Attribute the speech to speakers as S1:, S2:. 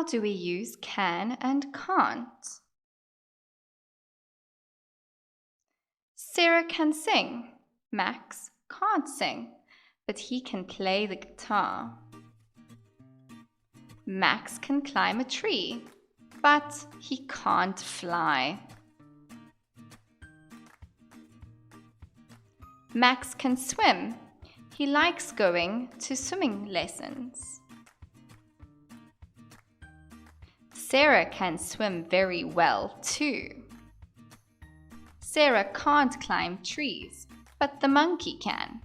S1: do we use can and can't? Sarah can sing. Max can't sing, but he can play the guitar. Max can climb a tree, but he can't fly. Max can swim. He likes going to swimming lessons. Sarah can swim very well too. Sarah can't climb trees, but the monkey can.